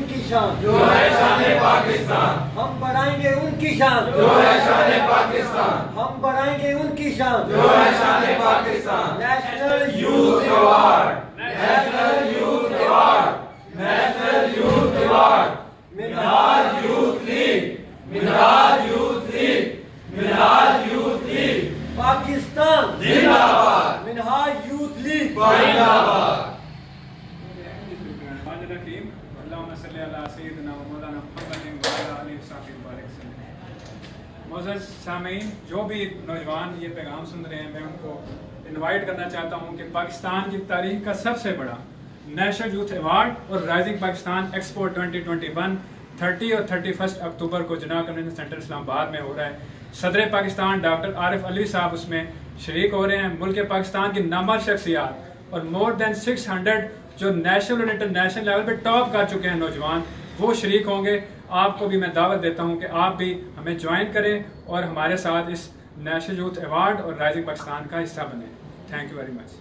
उनकी शान, जो है शान पाकिस्तान। हम बढ़ाएंगे उनकी शान, जो है शान पाकिस्तान। हम बढ़ाएंगे उनकी शान, जो है शान Pakistan. National youth award, national youth award, national youth award. Minhaj youth league, Minhaj youth league, Minhaj youth league. Pakistan जिंदाबाद, मिनहाज यूथ लीग जिंदाबाद। मोअज़्ज़ज़ सामीन, जो भी नौजवान ये पैगाम सुन रहे हैं, मैं उनको इनवाइट करना चाहता हूँ कि पाकिस्तान की तारीख का सबसे बड़ा नेशनल यूथ अवार्ड और राइजिंग पाकिस्तान एक्सपो 2021 30 और 31 अक्टूबर को जनाब कन्वेंशन सेंटर इस्लामाबाद में हो रहा है। सदर पाकिस्तान डॉक्टर आरिफ अलवी साहब उसमें शरीक हो रहे हैं। मुल्क पाकिस्तान की नामवर शख्सियात और मोर देन 600 जो नेशनल और इंटरनेशनल लेवल पे टॉप कर चुके हैं नौजवान, वो शरीक होंगे। आपको भी मैं दावत देता हूं कि आप भी हमें ज्वाइन करें और हमारे साथ इस नेशनल यूथ अवार्ड और राइजिंग पाकिस्तान का हिस्सा बने। Thank you very much.